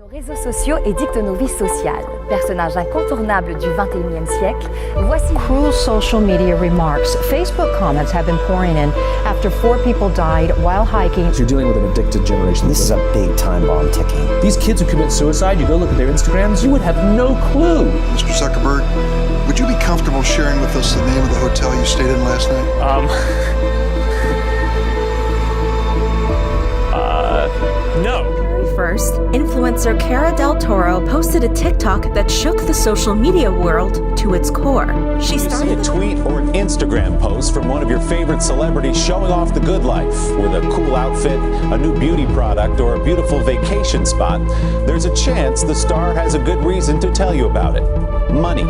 Nos réseaux sociaux édictent nos vies sociales. Personnages incontournables du XXIe siècle, voici cruel social media remarks. Facebook comments have been pouring in after 4 people died while hiking. You're dealing with an addicted generation. This is a big time bomb ticking. These kids who commit suicide, you go look at their Instagrams, you would have no clue. Mr. Zuckerberg, would you be comfortable sharing with us the name of the hotel you stayed in last night? No. First, influencer Cara Del Toro posted a TikTok that shook the social media world to its core. She started a tweet or an Instagram post from one of your favorite celebrities showing off the good life with a cool outfit, a new beauty product, or a beautiful vacation spot. There's a chance the star has a good reason to tell you about it. Money.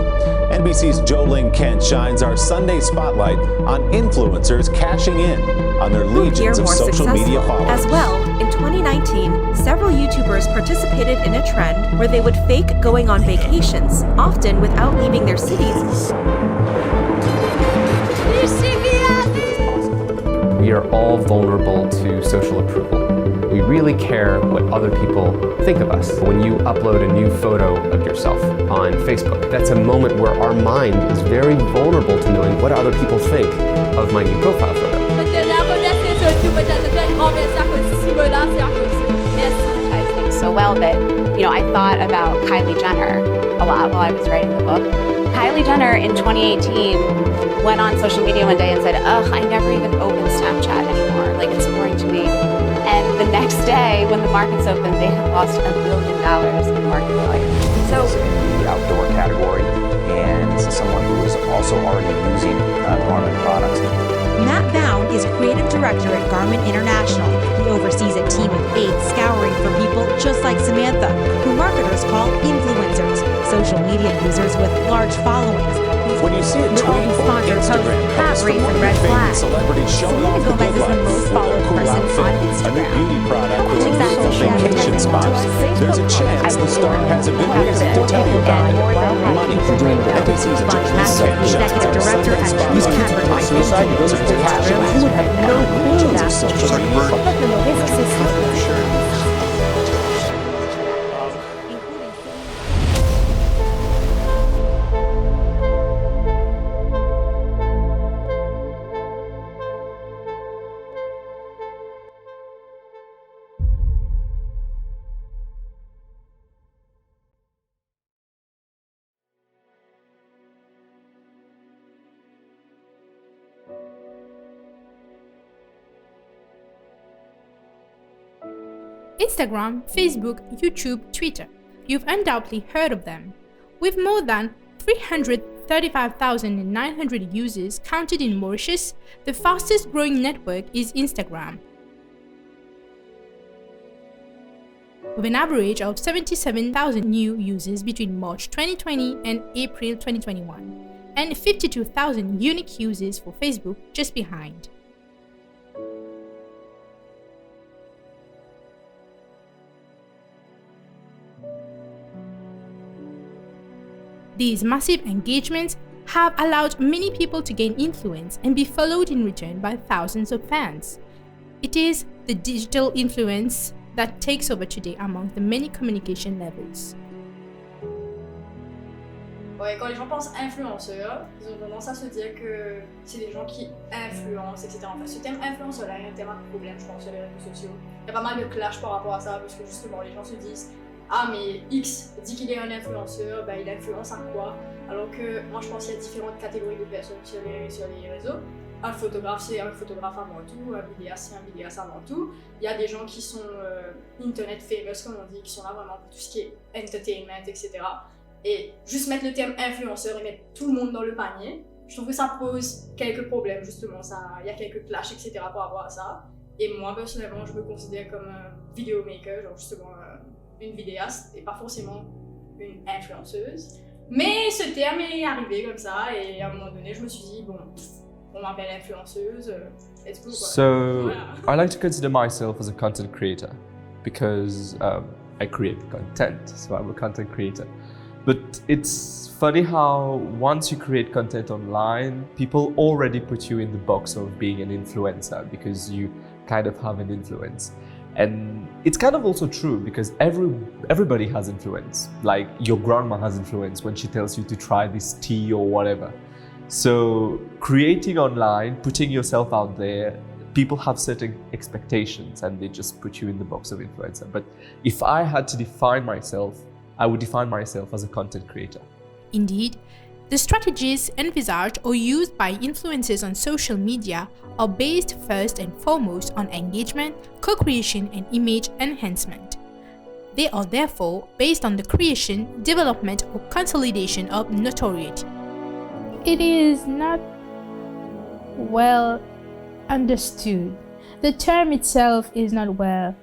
NBC's Jolene Kent shines our Sunday spotlight on influencers cashing in on their legions of social media followers. As well, in 2019, several YouTubers participated in a trend where they would fake going on vacations, often without leaving their cities. We are all vulnerable to social approval. We really care what other people think of us. When you upload a new photo of yourself on Facebook, that's a moment where our mind is very vulnerable to knowing what other people think of my new profile photo. So well that, I thought about Kylie Jenner a lot while I was writing the book. Kylie Jenner in 2018 went on social media one day and said, I never even open Snapchat anymore. Like, it's boring to me. And the next day, when the markets opened, they had lost $1 billion in market value. So, in the outdoor category, and this is someone who is also already using Garmin products. Matt Bound is creative director at Garmin International. He oversees a team of 8 scouring for people just like Samantha, who marketers call influencers, social media users with large followings. When you see a tweet or Instagram post from one of your favorite celebrities showing off the good life, with a cool outfit, a new beauty product, or a beautiful vacation spot, there's a chance the star has a good reason to tell you about it. Money. NBC's executive director at Chief Advertising. You would have no clue. Mr. Zuckerberg. Instagram, Facebook, YouTube, Twitter. You've undoubtedly heard of them. With more than 335,900 users counted in Mauritius, the fastest growing network is Instagram, with an average of 77,000 new users between March 2020 and April 2021, and 52,000 unique users for Facebook just behind. These massive engagements have allowed many people to gain influence and be followed in return by thousands of fans. It is the digital influence that takes over today among the many communication levels. Ouais, quand les gens pensent influenceurs, ils ont tendance à se dire que c'est des gens qui influencent, etc. Enfin, ce terme influenceur est un terme à problème, je pense, sur les réseaux sociaux. Il y a pas mal de clash par rapport à ça, parce que justement, les gens se disent ah, mais X dit qu'il est un influenceur, bah, il influence à quoi? Alors que moi je pense qu'il y a différentes catégories de personnes sur les réseaux. Un photographe, c'est un photographe avant tout, un vidéaste, c'est un vidéaste avant tout. Il y a des gens qui sont internet famous, comme on dit, qui sont là vraiment pour tout ce qui est entertainment, etc. Et juste mettre le terme influenceur et mettre tout le monde dans le panier, je trouve que ça pose quelques problèmes, justement. Il y a quelques clashs, etc. par rapport à ça. Et moi, personnellement, je me considère comme un videomaker, genre justement une vidéaste et pas forcément une influenceuse. Mais ce terme est arrivé comme ça et à un moment donné, je me suis dit, bon, on m'appelle influenceuse, let's go. So, voilà. I like to consider myself as a content creator because I create content, so I'm a content creator. But it's funny how once you create content online, people already put you in the box of being an influencer because you kind of have an influence. And it's kind of also true because everybody has influence. Like your grandma has influence when she tells you to try this tea or whatever. So creating online, putting yourself out there, people have certain expectations and they just put you in the box of influencer. But if I had to define myself, I would define myself as a content creator. Indeed, the strategies envisaged or used by influencers on social media are based first and foremost on engagement, co-creation, and image enhancement. They are therefore based on the creation, development, or consolidation of notoriety. It is not well understood. The term itself is not well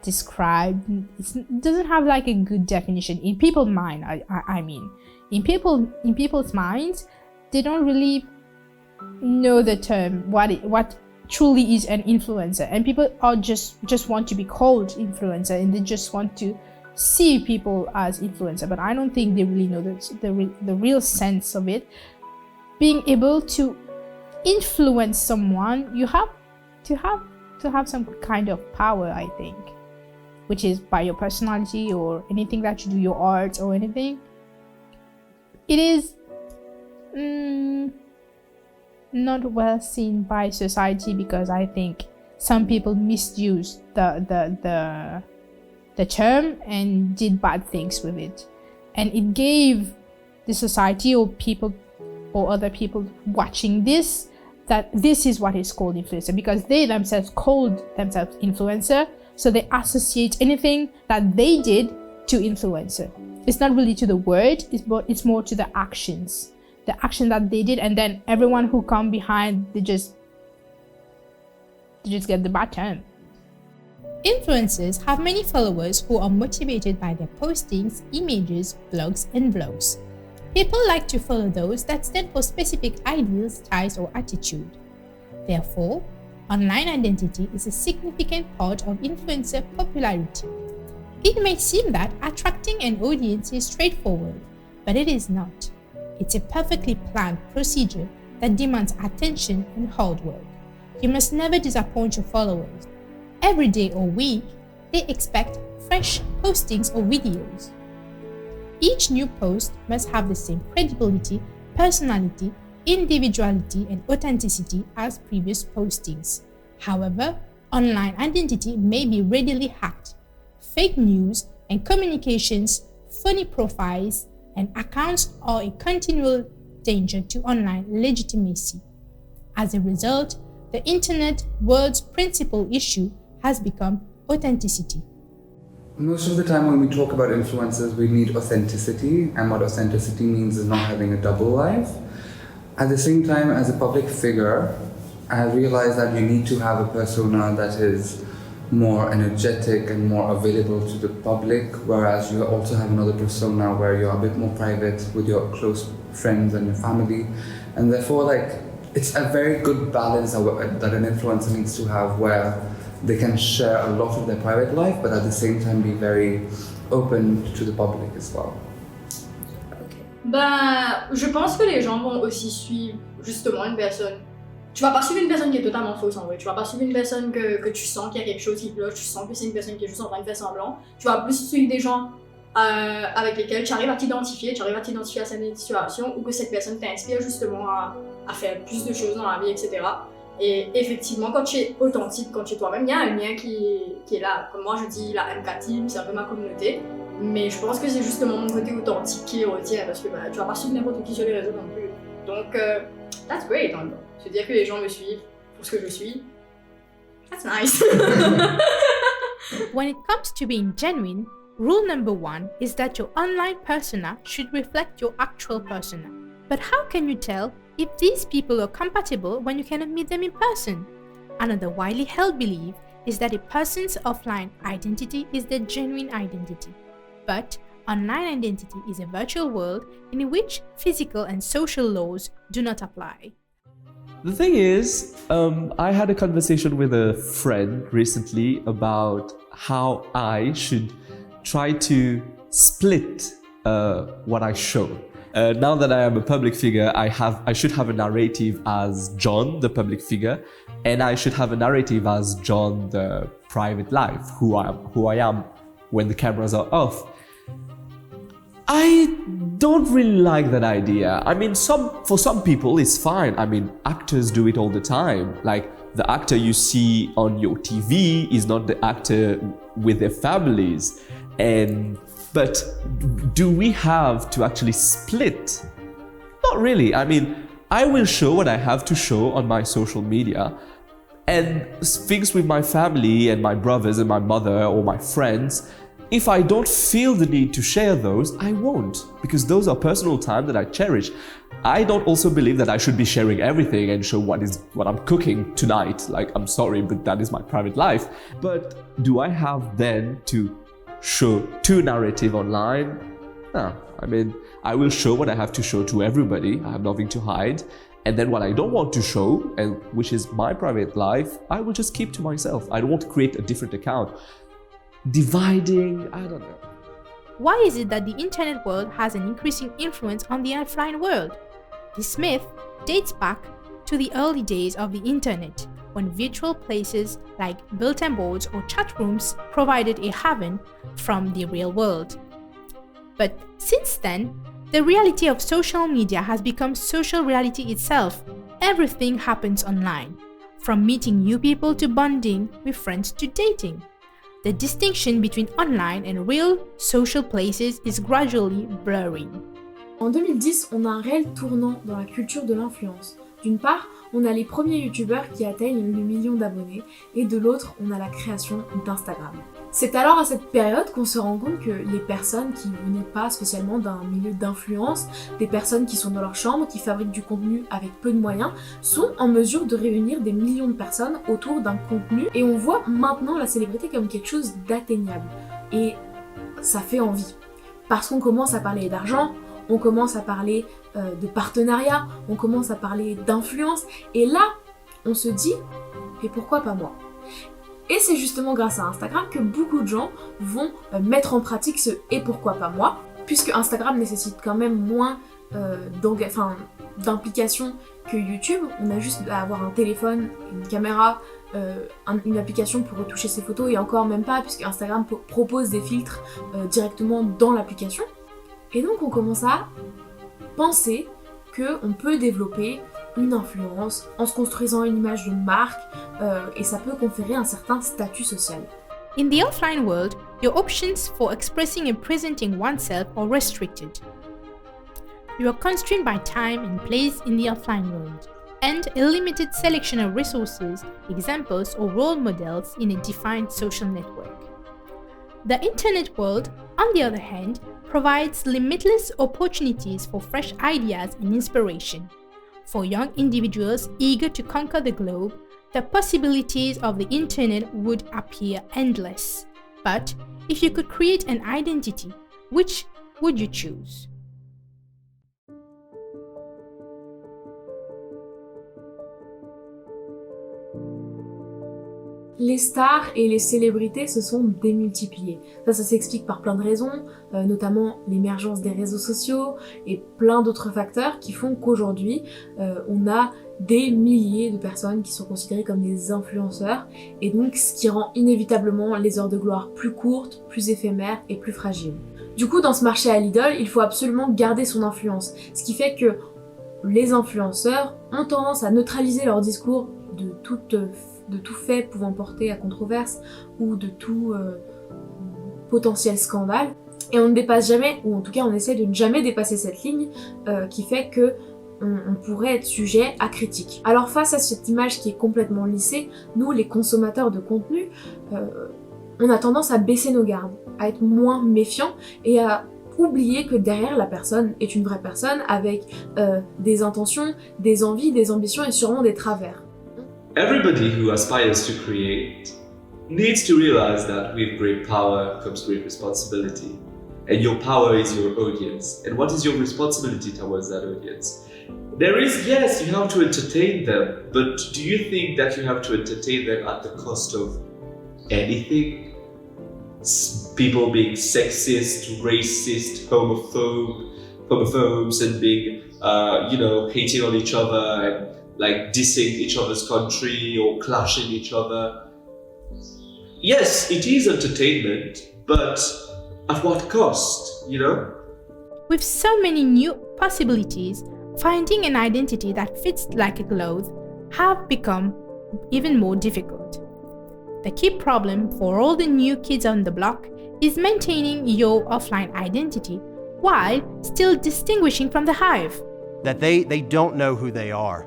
described. It doesn't have like a good definition in people's mind. I mean, in people's minds, they don't really know the term what truly is an influencer, and people are just want to be called influencer, and they just want to see people as influencer. But I don't think they really know the real sense of it. Being able to influence someone, you have to have some kind of power, I think, which is by your personality or anything that you do, your art or anything. It is not well seen by society because I think some people misuse the term and did bad things with it, and it gave the society or people or other people watching this that this is what is called influencer, because they themselves called themselves influencer, so they associate anything that they did to influencer. It's not really to the word, it's more to the actions that they did, and then everyone who come behind, they just get the bad term. Influencers have many followers who are motivated by their postings, images, blogs, and vlogs. People like to follow those that stand for specific ideals, styles, or attitude. Therefore, online identity is a significant part of influencer popularity. It may seem that attracting an audience is straightforward, but it is not. It's a perfectly planned procedure that demands attention and hard work. You must never disappoint your followers. Every day or week, they expect fresh postings or videos. Each new post must have the same credibility, personality, individuality, and authenticity as previous postings. However, online identity may be readily hacked. Fake news and communications, funny profiles, and accounts are a continual danger to online legitimacy. As a result, the internet world's principal issue has become authenticity. Most of the time when we talk about influencers, we need authenticity, and what authenticity means is not having a double life. At the same time, as a public figure, I realized that you need to have a persona that is more energetic and more available to the public, whereas you also have another persona where you're a bit more private with your close friends and your family. And therefore, it's a very good balance that an influencer needs to have, where they can share a lot of their private life, but at the same time be very open to the public as well. Ben, je pense que les gens vont aussi suivre justement une personne. Tu vas pas suivre une personne qui est totalement fausse en vrai. Tu vas pas suivre une personne que tu sens qu'il y a quelque chose qui cloche, tu sens que c'est une personne qui est juste en train de faire semblant. Tu vas plus suivre des gens avec lesquels tu arrives à t'identifier, à certaines situations, ou que cette personne t'inspire justement à faire plus de choses dans la vie, etc. Et effectivement, quand tu es authentique, quand tu es toi-même, il y a un lien qui est là. Comme moi, je dis la MK Team, c'est un peu ma communauté. Mais je pense que c'est justement mon côté authentique qui retient, parce que tu vas pas suivre n'importe qui sur les réseaux non plus. Donc, that's great. Hein. Se dire que les gens me suivent pour ce que je suis, that's nice. When it comes to being genuine, rule number 1 is that your online persona should reflect your actual persona. But how can you tell if these people are compatible when you cannot meet them in person? Another widely held belief is that a person's offline identity is their genuine identity. But online identity is a virtual world in which physical and social laws do not apply. The thing is, I had a conversation with a friend recently about how I should try to split what I show. Now that I am a public figure, I should have a narrative as John, the public figure, and I should have a narrative as John, the private life, who I am when the cameras are off. I don't really like that idea. I mean, for some people it's fine. I mean, actors do it all the time. Like, the actor you see on your TV is not the actor with their families. But do we have to actually split? Not really. I mean, I will show what I have to show on my social media, and things with my family and my brothers and my mother or my friends, if I don't feel the need to share those, I won't, because those are personal time that I cherish. I don't also believe that I should be sharing everything and show what I'm cooking tonight. Like, I'm sorry, but that is my private life. But do I have then to show two narrative online? No. I mean, I will show what I have to show to everybody. I have nothing to hide. And then what I don't want to show, and which is my private life, I will just keep to myself. I don't want to create a different account. Dividing, I don't know. Why is it that the internet world has an increasing influence on the offline world? This myth dates back to the early days of the internet, when virtual places like bulletin boards or chat rooms provided a haven from the real world. But since then, the reality of social media has become social reality itself. Everything happens online, from meeting new people to bonding with friends to dating. The distinction between online and real social places is gradually blurring. En 2010, on a un réel tournant dans la culture de l'influence. D'une part, on a les premiers youtubeurs qui atteignent le million d'abonnés, et de l'autre, on a la création d'Instagram. C'est alors à cette période qu'on se rend compte que les personnes qui ne venaient pas spécialement d'un milieu d'influence, des personnes qui sont dans leur chambre, qui fabriquent du contenu avec peu de moyens, sont en mesure de réunir des millions de personnes autour d'un contenu, et on voit maintenant la célébrité comme quelque chose d'atteignable. Et ça fait envie. Parce qu'on commence à parler d'argent, on commence à parler de partenariat, on commence à parler d'influence, et là, on se dit, et pourquoi pas moi ? Et c'est justement grâce à Instagram que beaucoup de gens vont mettre en pratique ce « et pourquoi pas moi », puisque Instagram nécessite quand même moins d'implication que YouTube. On a juste à avoir un téléphone, une caméra, une application pour retoucher ses photos, et encore même pas, puisque Instagram propose des filtres directement dans l'application. Et donc on commence à penser qu'on peut développer une influence en se construisant une image de marque, et ça peut conférer un certain statut social. In the offline world, your options for expressing and presenting oneself are restricted. You are constrained by time and place in the offline world, and a limited selection of resources, examples, or role models in a defined social network. The internet world, on the other hand, provides limitless opportunities for fresh ideas and inspiration. For young individuals eager to conquer the globe, the possibilities of the internet would appear endless. But if you could create an identity, which would you choose? Les stars et les célébrités se sont démultipliées. Ça s'explique par plein de raisons, notamment l'émergence des réseaux sociaux et plein d'autres facteurs qui font qu'aujourd'hui, on a des milliers de personnes qui sont considérées comme des influenceurs, et donc ce qui rend inévitablement les heures de gloire plus courtes, plus éphémères et plus fragiles. Du coup, dans ce marché à l'idole, il faut absolument garder son influence, ce qui fait que les influenceurs ont tendance à neutraliser leur discours de tout fait pouvant porter à controverse ou de tout potentiel scandale, et on ne dépasse jamais, ou en tout cas on essaie de ne jamais dépasser cette ligne qui fait que on pourrait être sujet à critique. Alors face à cette image qui est complètement lissée, nous les consommateurs de contenu, on a tendance à baisser nos gardes, à être moins méfiants et à oublier que derrière la personne est une vraie personne avec des intentions, des envies, des ambitions et sûrement des travers. Everybody who aspires to create needs to realize that with great power comes great responsibility. And your power is your audience. And what is your responsibility towards that audience? There is, yes, you have to entertain them, but do you think that you have to entertain them at the cost of anything? People being sexist, racist, homophobes, and being, hating on each other and like dissing each other's country or clashing each other. yes, it is entertainment, but at what cost, you know? With so many new possibilities, finding an identity that fits like a glove have become even more difficult. The key problem for all the new kids on the block is maintaining your offline identity while still distinguishing from the hive. That they don't know who they are.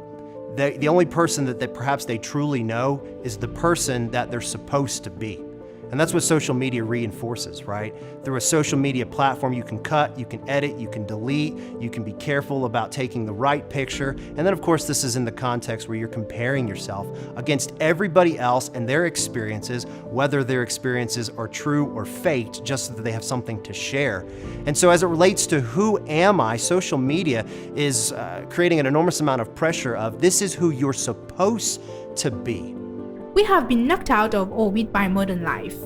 The only person that perhaps they truly know is the person that they're supposed to be. And that's what social media reinforces, right? Through a social media platform, you can cut, you can edit, you can delete, you can be careful about taking the right picture. And then of course, this is in the context where you're comparing yourself against everybody else and their experiences, whether their experiences are true or faked, just so that they have something to share. And so as it relates to who am I, social media is creating an enormous amount of pressure of this is who you're supposed to be. We have been knocked out of orbit by modern life,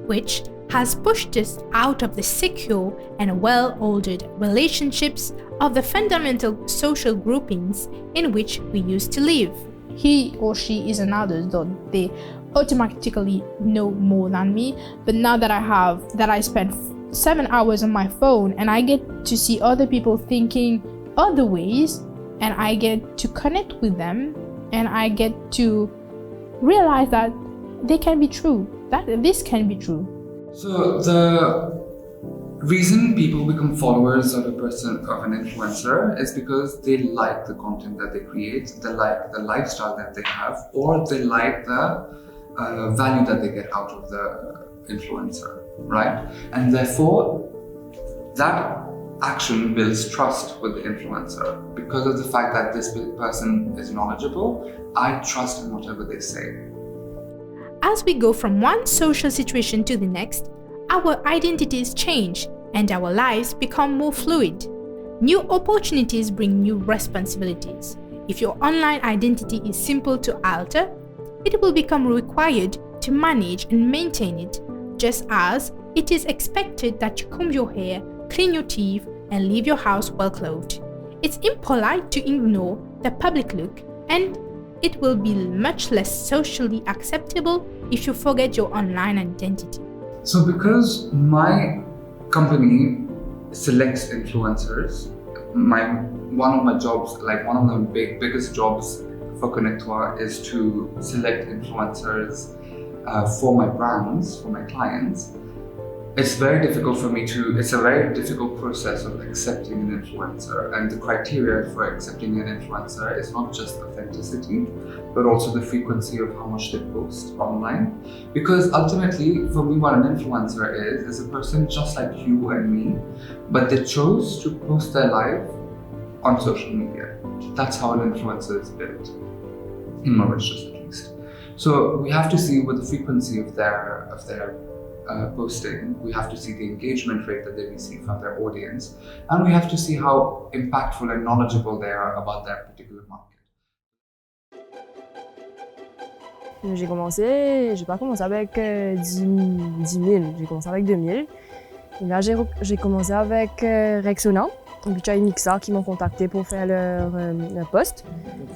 which has pushed us out of the secure and well-ordered relationships of the fundamental social groupings in which we used to live. He or she is an adult, so they automatically know more than me, but now that I spend 7 hours on my phone and I get to see other people thinking other ways, and I get to connect with them, and I get to realize that they can be true, that this can be true. So the reason people become followers of an influencer is because they like the content that they create, they like the lifestyle that they have, or they like the value that they get out of the influencer, right? And therefore, that action builds trust with the influencer. Because of the fact that this person is knowledgeable, I trust in whatever they say. As we go from one social situation to the next, our identities change and our lives become more fluid. New opportunities bring new responsibilities. If your online identity is simple to alter, it will become required to manage and maintain it, just as it is expected that you comb your hair, clean your teeth, and leave your house well clothed. It's impolite to ignore the public look, and it will be much less socially acceptable if you forget your online identity. So because my company selects influencers, one of my jobs, like one of the biggest jobs for Connectoire is to select influencers for my brands, for my clients. It's very difficult for me it's a very difficult process of accepting an influencer, and the criteria for accepting an influencer is not just authenticity, but also the frequency of how much they post online. Because ultimately, for me, what an influencer is a person just like you and me, but they chose to post their life on social media. That's how an influencer is built, in Mauritius at least. So we have to see what the frequency of their posting, we have to see the engagement rate that they receive from their audience, and we have to see how impactful and knowledgeable they are about their particular market. J'ai pas commencé avec 10 000, j'ai commencé avec 2 000. Et là, j'ai commencé avec Rexona, Bibi et Mixa qui m'ont contacté pour faire leur post.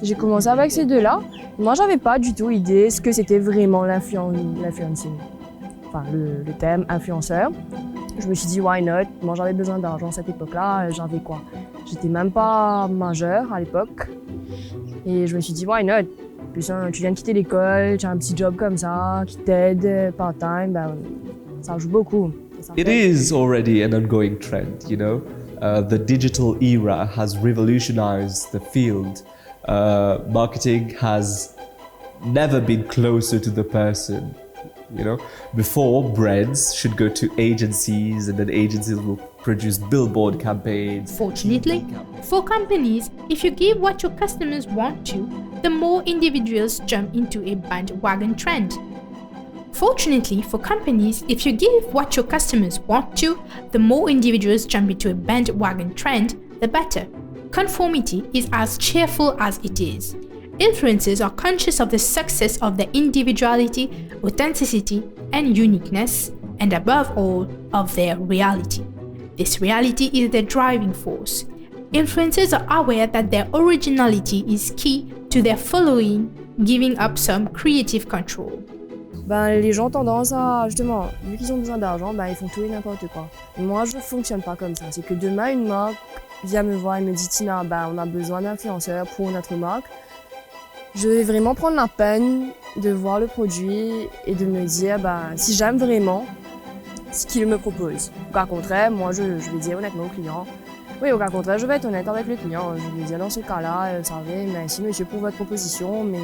J'ai commencé avec ces deux-là. Moi, j'avais pas du tout idée ce que c'était vraiment l'influencing. Enfin, le thème influenceur. Je me suis dit, why not? Moi, j'avais besoin d'argent à cette époque-là. J'avais quoi? J'étais même pas majeure à l'époque. Et je me suis dit, why not? Plus, tu viens de quitter l'école, tu as un petit job comme ça, qui t'aide part-time, ben, ça joue beaucoup. It is already an ongoing trend, you know? The digital era has revolutionized the field. Marketing has never been closer to the person. You know, before brands should go to agencies and then agencies will produce billboard campaigns. Fortunately, for companies, if you give what your customers want to, the more individuals jump into a bandwagon trend. Fortunately, for companies, if you give what your customers want to, the more individuals jump into a bandwagon trend, the better. Conformity is as cheerful as it is. Influencers are conscious of the success of their individuality, authenticity, and uniqueness, and above all, of their reality. This reality is their driving force. Influencers are aware that their originality is key to their following, giving up some creative control. les gens ont tendance à, justement, vu qu'ils ont besoin d'argent, ils font tout et n'importe quoi. Moi, je ne fonctionne pas comme ça. C'est que demain, une marque vient me voir et me dit « Tina, on a besoin d'influenceurs pour notre marque ». Je vais vraiment prendre la peine de voir le produit et de me dire si j'aime vraiment ce qu'il me propose. Au cas contraire, moi, je vais dire honnêtement au client. Oui, au cas contraire, je vais être honnête avec le client. Je vais dire dans ce cas-là, vous savez, merci monsieur pour votre proposition, mais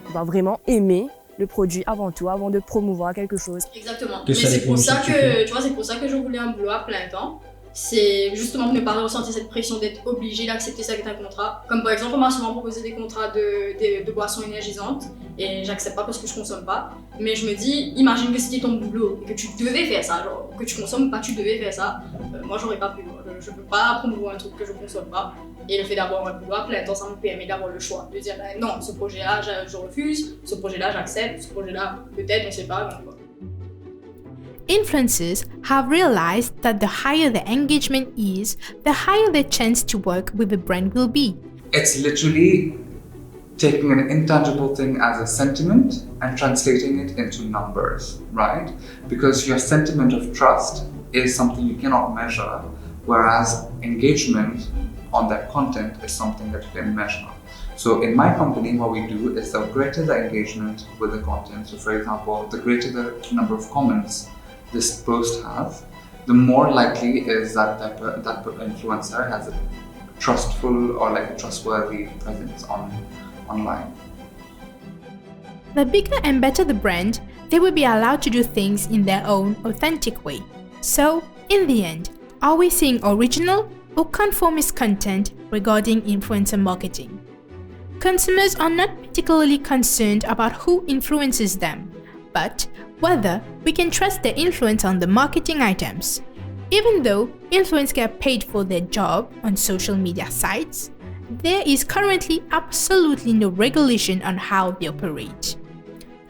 on va vraiment aimer le produit avant tout, avant de promouvoir quelque chose. Exactement. Mais c'est pour ça que, tu vois, c'est pour ça que je voulais un boulot à plein temps. C'est justement de ne pas ressentir cette pression d'être obligé d'accepter certains contrats. Comme par exemple, on m'a souvent proposé des contrats de boissons énergisantes et j'accepte pas parce que je consomme pas. Mais je me dis, imagine que c'était ton boulot et que tu devais faire ça, genre que tu consommes pas, tu devais faire ça. Moi, j'aurais pas pu. Je peux pas promouvoir un truc que je consomme pas. Et le fait d'avoir un boulot à plein temps, ça me permet d'avoir le choix. De dire, non, ce projet-là, je refuse, ce projet-là, j'accepte, ce projet-là, peut-être, on sait pas. Donc, Influencers have realized that the higher the engagement is, the higher the chance to work with the brand will be. It's literally taking an intangible thing as a sentiment and translating it into numbers, right? Because your sentiment of trust is something you cannot measure, whereas engagement on that content is something that you can measure. So in my company, what we do is the greater the engagement with the content, so for example, the greater the number of comments this post has, the more likely is that that influencer has a trustful or a trustworthy presence online. The bigger and better the brand, they will be allowed to do things in their own authentic way. So, in the end, are we seeing original or conformist content regarding influencer marketing? Consumers are not particularly concerned about who influences them, but whether we can trust their influence on the marketing items. Even though influencers get paid for their job on social media sites, there is currently absolutely no regulation on how they operate.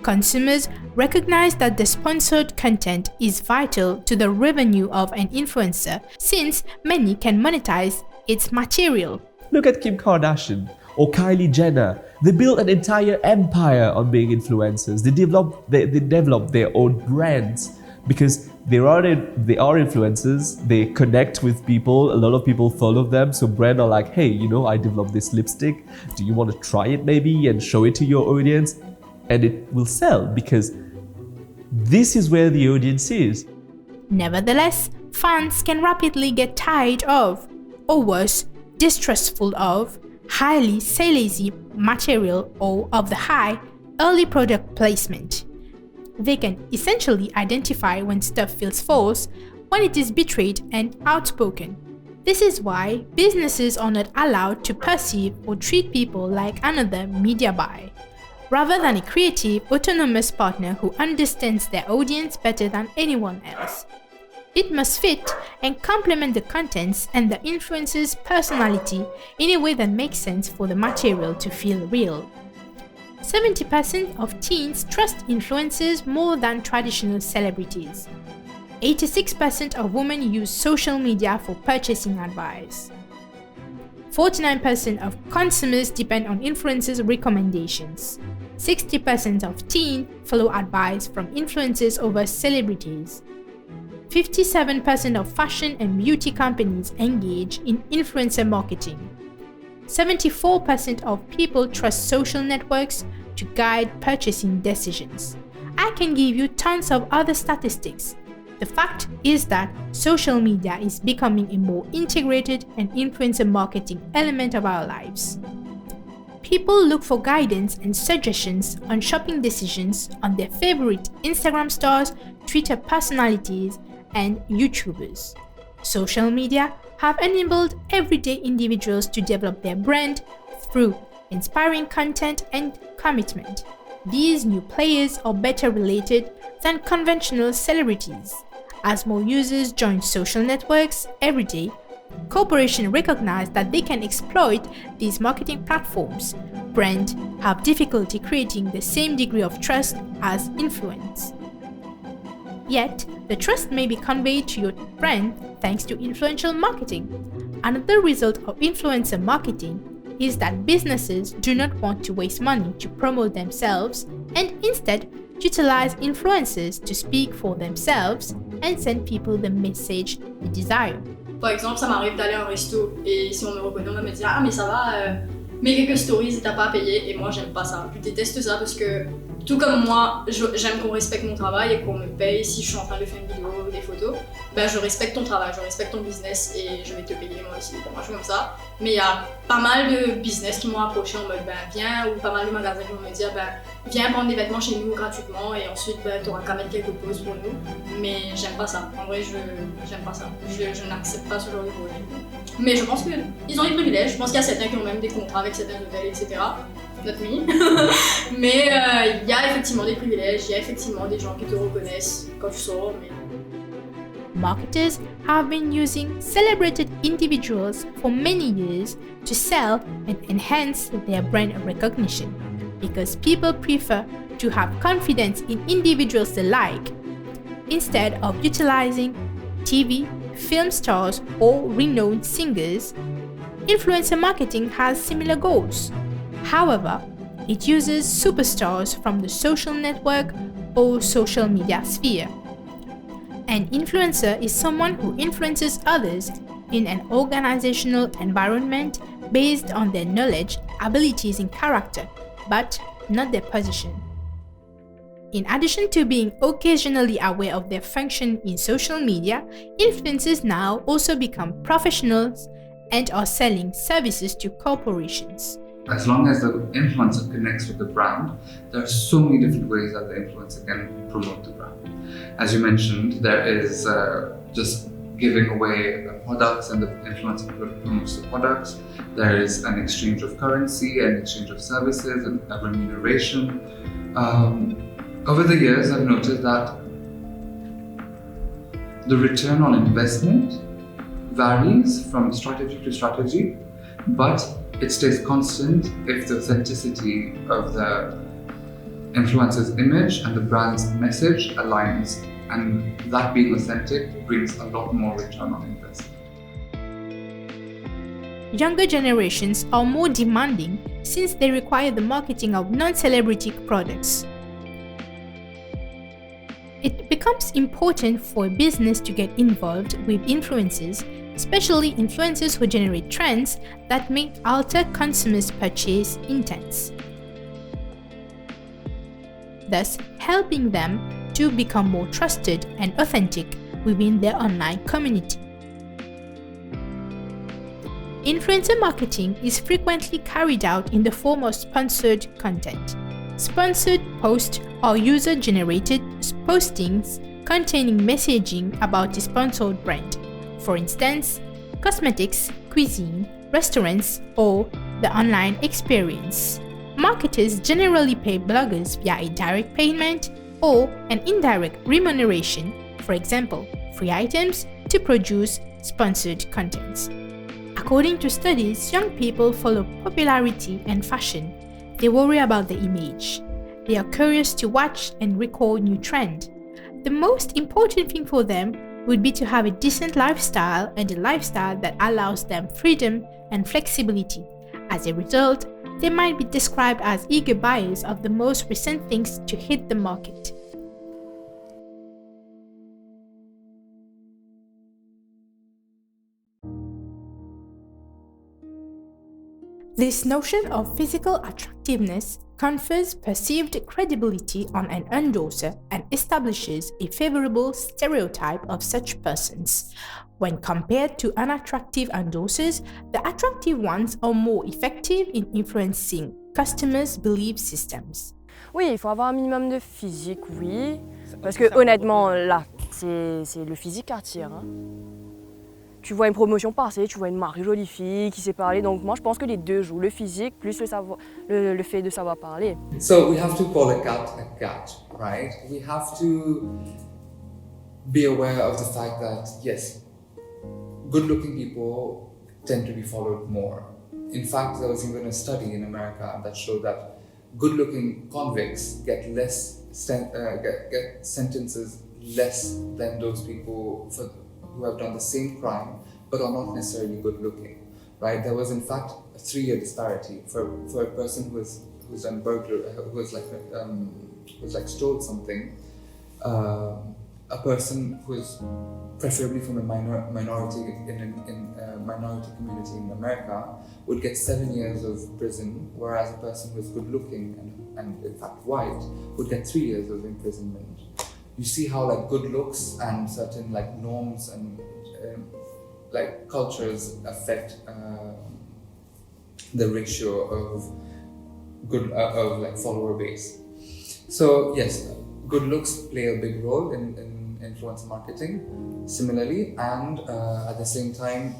Consumers recognize that the sponsored content is vital to the revenue of an influencer since many can monetize its material. Look at Kim Kardashian or Kylie Jenner. They built an entire empire on being influencers. They developed their own brands because they are influencers. They connect with people. A lot of people follow them. So brands are like, hey, I developed this lipstick. Do you want to try it maybe and show it to your audience? And it will sell because this is where the audience is. Nevertheless, fans can rapidly get tired of, or worse, distrustful of, highly salesy material or of the high, early product placement. They can essentially identify when stuff feels false, when it is betrayed and outspoken. This is why businesses are not allowed to perceive or treat people like another media buy, rather than a creative, autonomous partner who understands their audience better than anyone else. It must fit and complement the contents and the influencer's personality in a way that makes sense for the material to feel real. 70% of teens trust influencers more than traditional celebrities. 86% of women use social media for purchasing advice. 49% of consumers depend on influencers' recommendations. 60% of teens follow advice from influencers over celebrities. 57% of fashion and beauty companies engage in influencer marketing. 74% of people trust social networks to guide purchasing decisions. I can give you tons of other statistics. The fact is that social media is becoming a more integrated and influencer marketing element of our lives. People look for guidance and suggestions on shopping decisions on their favorite Instagram stars, Twitter personalities, and YouTubers. Social media have enabled everyday individuals to develop their brand through inspiring content and commitment. These new players are better related than conventional celebrities. As more users join social networks every day, corporations recognize that they can exploit these marketing platforms. Brands have difficulty creating the same degree of trust as influence. Yet, the trust may be conveyed to your brand thanks to influential marketing. Another result of influencer marketing is that businesses do not want to waste money to promote themselves and instead utilize influencers to speak for themselves and send people the message they desire. Par exemple, ça m'arrive d'aller à un resto et si on me reconnaît, on va me dire « Ah mais ça va, mets quelques stories et t'as pas à payer » et moi j'aime pas ça. Je déteste ça parce que tout comme moi, j'aime qu'on respecte mon travail et qu'on me paye si je suis en train de faire une vidéo ou des photos. Ben je respecte ton travail, je respecte ton business et je vais te payer moi aussi. Moi je suis comme ça. Mais il y a pas mal de business qui m'ont approché en mode ben viens, ou pas mal de magasins qui vont me dire ben viens prendre des vêtements chez nous gratuitement et ensuite ben t'auras qu'à mettre quelques pauses pour nous. Mais j'aime pas ça. En vrai j'aime pas ça. Je n'accepte pas ce genre de produit. Mais je pense qu'ils ont des privilèges. Je pense qu'il y a certains qui ont même des contrats avec certains hôtels, etc. Not me. Mais il y a effectivement des privilèges, il y a effectivement des gens qui te reconnaissent quand tu sors. Mais... Marketers have been using celebrated individuals for many years to sell and enhance their brand recognition because people prefer to have confidence in individuals they like instead of utilizing TV, film stars, or renowned singers. Influencer marketing has similar goals. However, it uses superstars from the social network or social media sphere. An influencer is someone who influences others in an organizational environment based on their knowledge, abilities, and character, but not their position. In addition to being occasionally aware of their function in social media, influencers now also become professionals and are selling services to corporations. As long as the influencer connects with the brand, there are so many different ways that the influencer can promote the brand. As you mentioned, there is just giving away products and the influencer promotes the products. There is an exchange of currency, an exchange of services, and a remuneration. Over the years, I've noticed that the return on investment varies from strategy to strategy, but it stays constant if the authenticity of the influencer's image and the brand's message aligns, and that being authentic brings a lot more return on investment. Younger generations are more demanding since they require the marketing of non-celebrity products. It becomes important for a business to get involved with influencers, especially influencers who generate trends that may alter consumers' purchase intents, thus helping them to become more trusted and authentic within their online community. Influencer marketing is frequently carried out in the form of sponsored content. Sponsored posts are user-generated postings containing messaging about a sponsored brand. For instance, cosmetics, cuisine, restaurants, or the online experience. Marketers generally pay bloggers via a direct payment or an indirect remuneration, for example, free items, to produce sponsored contents. According to studies, young people follow popularity and fashion. They worry about the image. They are curious to watch and recall new trends. The most important thing for them would be to have a decent lifestyle and a lifestyle that allows them freedom and flexibility. As a result, they might be described as eager buyers of the most recent things to hit the market. This notion of physical attractiveness confers perceived credibility on an endorser and establishes a favorable stereotype of such persons. When compared to unattractive endorsers, the attractive ones are more effective in influencing customers' belief systems. Oui, il faut avoir un minimum de physique, oui. Parce que honnêtement, là, c'est le physique qui attire. Hein. Tu vois une promotion passer, tu vois une marque jolie fille qui sait parler. Donc moi, je pense que les deux jouent, le physique plus le fait de savoir parler. So we have to call a cat, right? We have to be aware of the fact that, yes, good-looking people tend to be followed more. In fact, there was even a study in America that showed that good-looking convicts get sentences less than those people who have done the same crime but are not necessarily good-looking. Right? There was in fact a 3-year disparity for a person who's done burglary, who was like who's like stole something, a person who is preferably from a minority minority community in America would get 7 years of prison, whereas a person who is good looking and in fact white would get 3 years of imprisonment. You see how like good looks and certain like norms and like cultures affect the ratio of good of like follower base. So yes, good looks play a big role in influencer marketing. Similarly, and at the same time,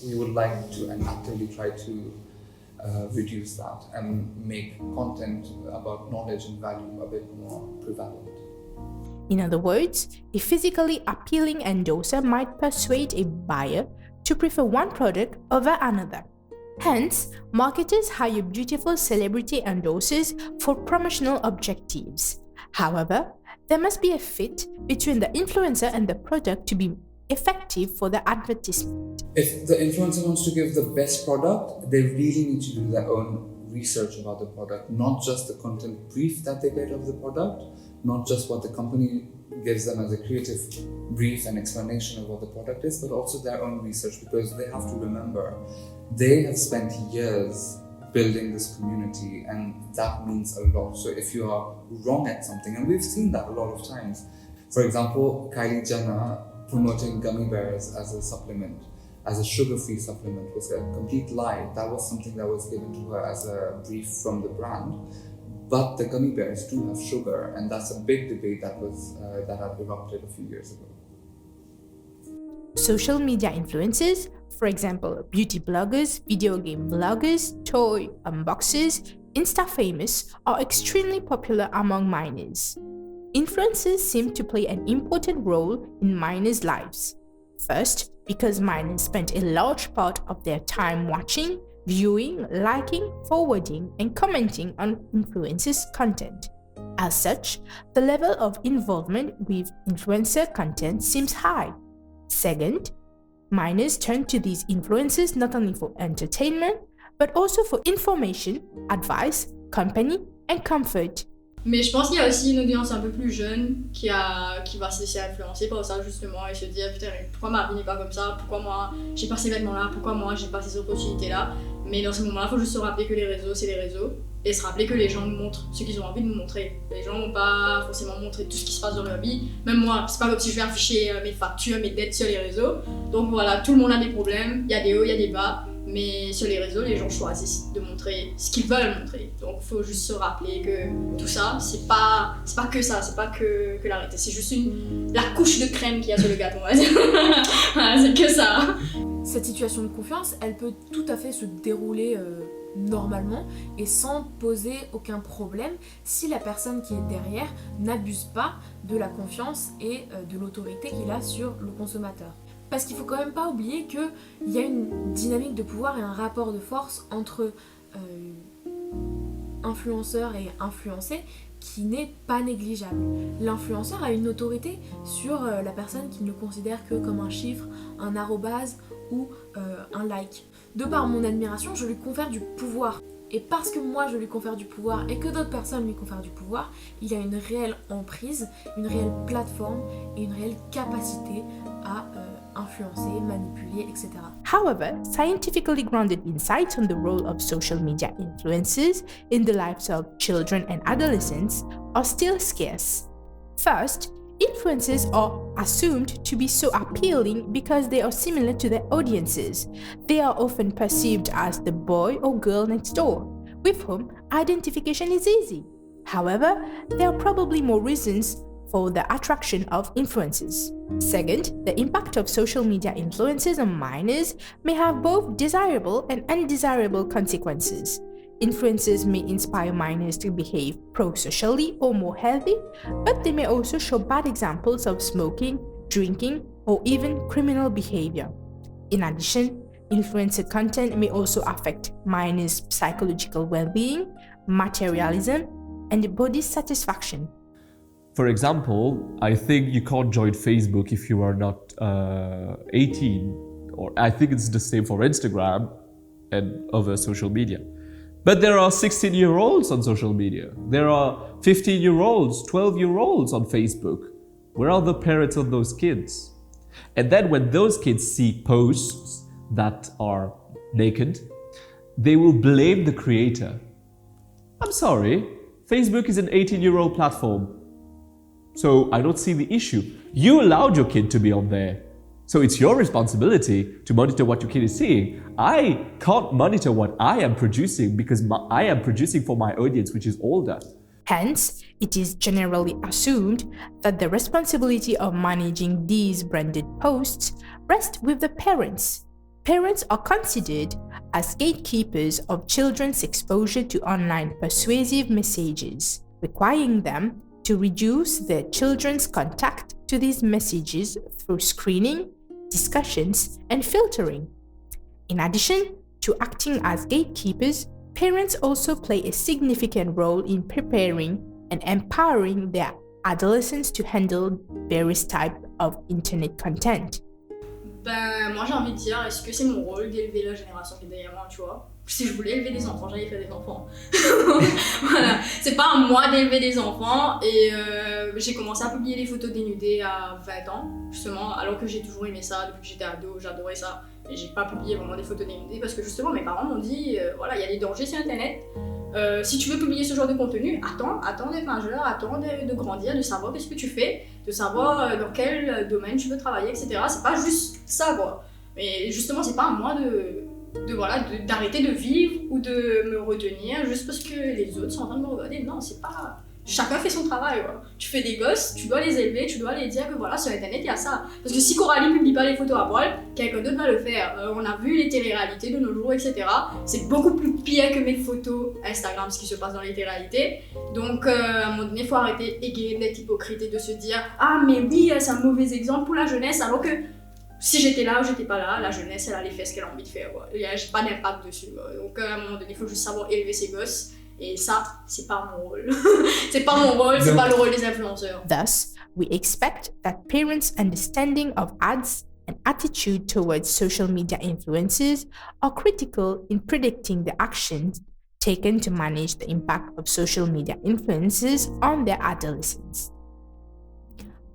we would like to and actively try to reduce that and make content about knowledge and value a bit more prevalent. In other words, a physically appealing endorser might persuade a buyer to prefer one product over another. Hence, marketers hire beautiful celebrity endorsers for promotional objectives. However, there must be a fit between the influencer and the product to be effective for the advertisement. If the influencer wants to give the best product, they really need to do their own research about the product, not just the content brief that they get of the product, not just what the company gives them as a creative brief and explanation of what the product is, but also their own research, because they have to remember they have spent years building this community, and that means a lot. So if you are wrong at something, and we've seen that a lot of times, for example, Kylie Jenner promoting gummy bears as a supplement, as a sugar-free supplement, was a complete lie. That was something that was given to her as a brief from the brand. But the gummy bears do have sugar, and that's a big debate that had erupted a few years ago. Social media influencers, for example, beauty bloggers, video game bloggers, toy unboxers, Insta famous, are extremely popular among minors. Influencers seem to play an important role in minors' lives. First, because minors spend a large part of their time watching, viewing, liking, forwarding, and commenting on influencers' content. As such, the level of involvement with influencer content seems high. Second, minors turn to these influencers not only for entertainment, but also for information, advice, company, and comfort. Mais je pense qu'il y a aussi une audience un peu plus jeune qui va se laisser influencer par ça justement et se dire putain mais pourquoi ma vie n'est pas comme ça, pourquoi moi j'ai pas ces vêtements là, pourquoi moi j'ai pas ces opportunités là. Mais dans ce moment là il faut juste se rappeler que les réseaux c'est les réseaux et se rappeler que les gens nous montrent ce qu'ils ont envie de nous montrer. Les gens vont pas forcément montrer tout ce qui se passe dans leur vie, même moi c'est pas comme si je vais afficher mes factures, mes dettes sur les réseaux. Donc voilà, tout le monde a des problèmes, il y a des hauts, il y a des bas. Mais sur les réseaux, les gens choisissent de montrer ce qu'ils veulent montrer. Donc il faut juste se rappeler que tout ça, c'est pas que ça, c'est pas que la réalité. C'est juste la couche de crème qu'il y a sur le gâteau, on va dire. Voilà, c'est que ça. Cette situation de confiance, elle peut tout à fait se dérouler normalement et sans poser aucun problème si la personne qui est derrière n'abuse pas de la confiance et de l'autorité qu'il a sur le consommateur. Parce qu'il ne faut quand même pas oublier qu'il y a une dynamique de pouvoir et un rapport de force entre influenceur et influencé qui n'est pas négligeable. L'influenceur a une autorité sur la personne qu'il ne considère que comme un chiffre, un arrobase ou un like. De par mon admiration, je lui confère du pouvoir. Et parce que moi je lui confère du pouvoir et que d'autres personnes lui confèrent du pouvoir, il y a une réelle emprise, une réelle plateforme et une réelle capacité à influencer, manipuler, etc. However, scientifically grounded insights on the role of social media influences in the lives of children and adolescents are still scarce. First, influencers are assumed to be so appealing because they are similar to their audiences. They are often perceived as the boy or girl next door, with whom identification is easy. However, there are probably more reasons for the attraction of influencers. Second, the impact of social media influences on minors may have both desirable and undesirable consequences. Influencers may inspire minors to behave pro-socially or more healthy, but they may also show bad examples of smoking, drinking, or even criminal behavior. In addition, influencer content may also affect minors' psychological well-being, materialism, and body satisfaction. For example, I think you can't join Facebook if you are not 18, or I think it's the same for Instagram and other social media. But there are 16-year-olds on social media. There are 15-year-olds, 12-year-olds on Facebook. Where are the parents of those kids? And then when those kids see posts that are naked, they will blame the creator. I'm sorry, Facebook is an 18-year-old platform. So I don't see the issue. You allowed your kid to be on there. So it's your responsibility to monitor what your kid is seeing. I can't monitor what I am producing because I am producing for my audience, which is older. Hence, it is generally assumed that the responsibility of managing these branded posts rests with the parents. Parents are considered as gatekeepers of children's exposure to online persuasive messages, requiring them to reduce their children's contact to these messages through screening, discussions, and filtering. In addition to acting as gatekeepers, parents also play a significant role in preparing and empowering their adolescents to handle various types of internet content. Ben, moi j'ai envie de dire, est-ce que c'est mon rôle d'élever la génération qui est derrière moi, tu vois? Si je voulais élever des enfants, j'allais faire des enfants. Voilà, c'est pas à moi d'élever des enfants et j'ai commencé à publier des photos dénudées à 20 ans, justement, alors que j'ai toujours aimé ça, depuis que j'étais ado, j'adorais ça. Et j'ai pas publié vraiment des photos dénudées parce que justement mes parents m'ont dit, voilà, il y a des dangers sur internet. Si tu veux publier ce genre de contenu, attends d'être majeur, attends de grandir, de savoir qu'est-ce que tu fais, de savoir dans quel domaine tu veux travailler, etc. C'est pas juste ça, quoi. Mais justement, c'est pas à moi d'arrêter de vivre ou de me retenir juste parce que les autres sont en train de me regarder. Non, c'est pas... Chacun fait son travail, quoi. Tu fais des gosses, tu dois les élever, tu dois les dire que voilà, sur internet il y a ça. Parce que si Coralie publie pas les photos à poil, quelqu'un d'autre va le faire. On a vu les téléréalités de nos jours, etc. C'est beaucoup plus pire que mes photos Instagram, ce qui se passe dans les téléréalités. Donc à un moment donné, il faut arrêter d'être hypocrite et de se dire ah mais oui, c'est un mauvais exemple pour la jeunesse, alors que si j'étais là ou j'étais pas là, la jeunesse elle allait faire ce qu'elle a envie de faire, quoi. J'ai pas d'impact dessus, quoi. Donc à un moment donné, il faut juste savoir élever ses gosses. Et ça, c'est pas mon rôle. C'est pas mon rôle, c'est pas le rôle des influenceurs. Thus, we expect that parents' understanding of ads and attitude towards social media influences are critical in predicting the actions taken to manage the impact of social media influences on their adolescents.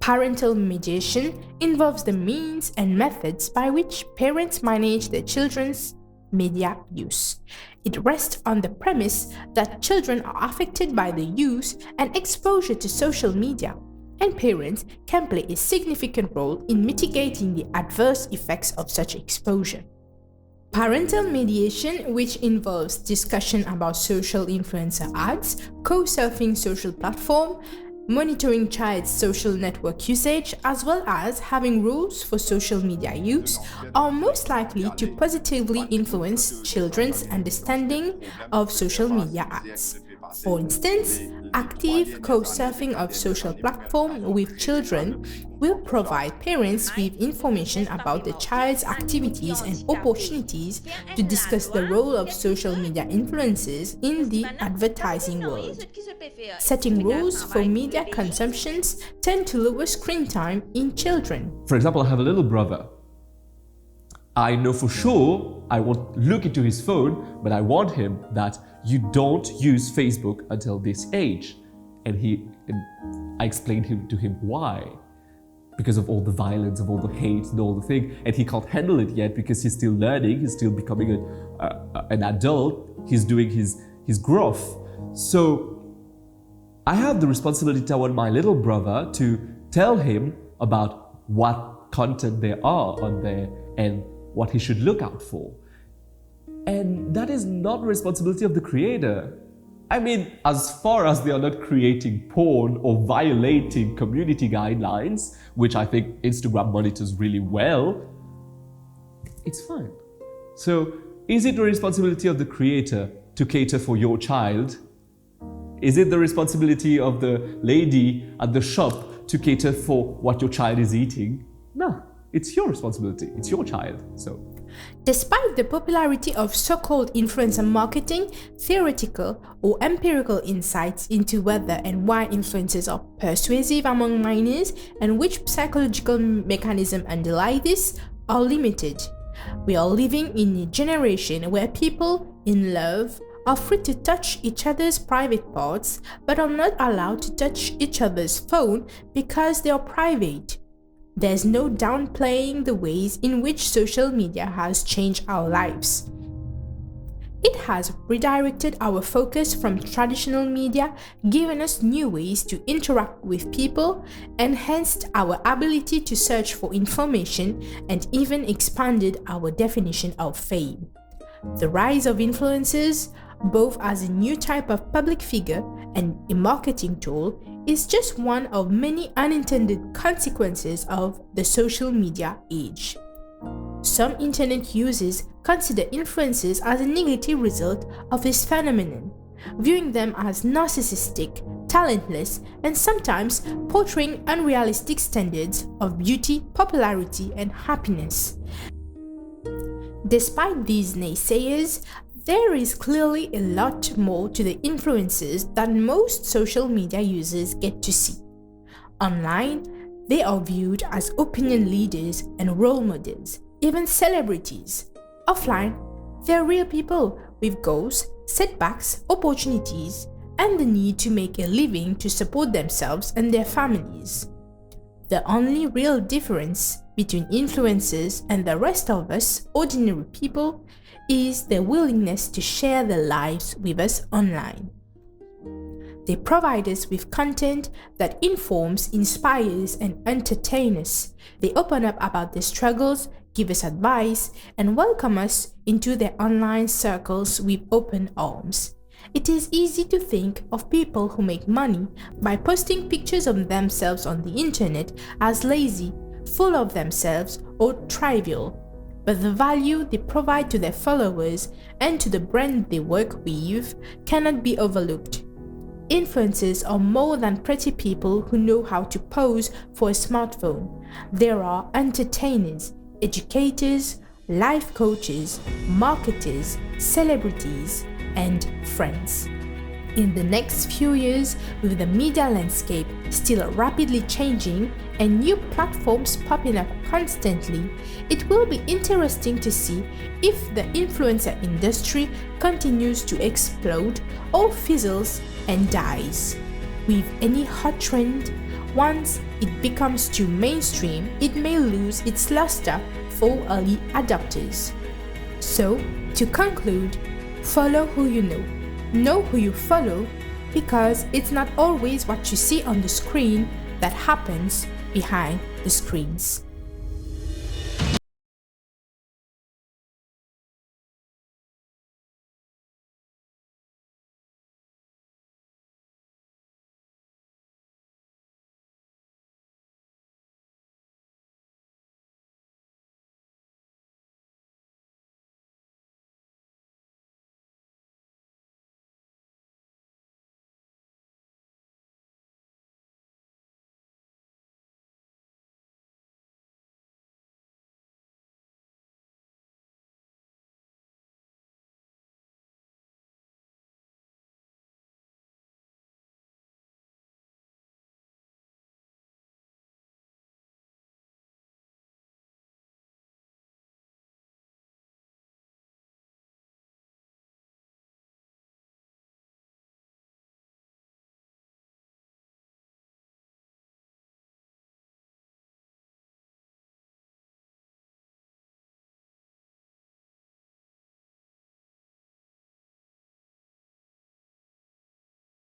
Parental mediation involves the means and methods by which parents manage their children's media use. It rests on the premise that children are affected by the use and exposure to social media, and parents can play a significant role in mitigating the adverse effects of such exposure. Parental mediation, which involves discussion about social influencer ads, co-surfing social platform, monitoring child's social network usage, as well as having rules for social media use, are most likely to positively influence children's understanding of social media ads. For instance, active co-surfing of social platform with children will provide parents with information about the child's activities and opportunities to discuss the role of social media influences in the advertising world. Setting rules for media consumptions tend to lower screen time in children. For example, I have a little brother. I know for sure I won't look into his phone, but I warned him that you don't use Facebook until this age. And I explained to him why. Because of all the violence, of all the hate and all the thing. And he can't handle it yet because he's still learning, he's still becoming an adult, he's doing his growth. So I have the responsibility toward my little brother to tell him about what content there are on there and what he should look out for. And that is not the responsibility of the creator. I mean, as far as they are not creating porn or violating community guidelines, which I think Instagram monitors really well, it's fine. So, is it the responsibility of the creator to cater for your child? Is it the responsibility of the lady at the shop to cater for what your child is eating? No, it's your responsibility. It's your child. So. Despite the popularity of so-called influencer marketing, theoretical or empirical insights into whether and why influencers are persuasive among minors and which psychological mechanisms underlie this are limited. We are living in a generation where people in love are free to touch each other's private parts, but are not allowed to touch each other's phone because they are private. There's no downplaying the ways in which social media has changed our lives. It has redirected our focus from traditional media, given us new ways to interact with people, enhanced our ability to search for information, and even expanded our definition of fame. The rise of influencers, both as a new type of public figure and a marketing tool, is just one of many unintended consequences of the social media age. Some internet users consider influencers as a negative result of this phenomenon, viewing them as narcissistic, talentless, and sometimes portraying unrealistic standards of beauty, popularity, and happiness. Despite these naysayers, there is clearly a lot more to the influencers than most social media users get to see. Online, they are viewed as opinion leaders and role models, even celebrities. Offline, they're real people with goals, setbacks, opportunities, and the need to make a living to support themselves and their families. The only real difference between influencers and the rest of us, ordinary people, is their willingness to share their lives with us online. They provide us with content that informs, inspires, and entertains us. They open up about their struggles, give us advice, and welcome us into their online circles with open arms. It is easy to think of people who make money by posting pictures of themselves on the internet as lazy, full of themselves, or trivial. But the value they provide to their followers and to the brand they work with cannot be overlooked. Influencers are more than pretty people who know how to pose for a smartphone. There are entertainers, educators, life coaches, marketers, celebrities, and friends. In the next few years, with the media landscape still rapidly changing and new platforms popping up constantly, it will be interesting to see if the influencer industry continues to explode or fizzles and dies. With any hot trend, once it becomes too mainstream, it may lose its luster for early adopters. So, to conclude, follow who you know who you follow, because it's not always what you see on the screen that happens behind the screens.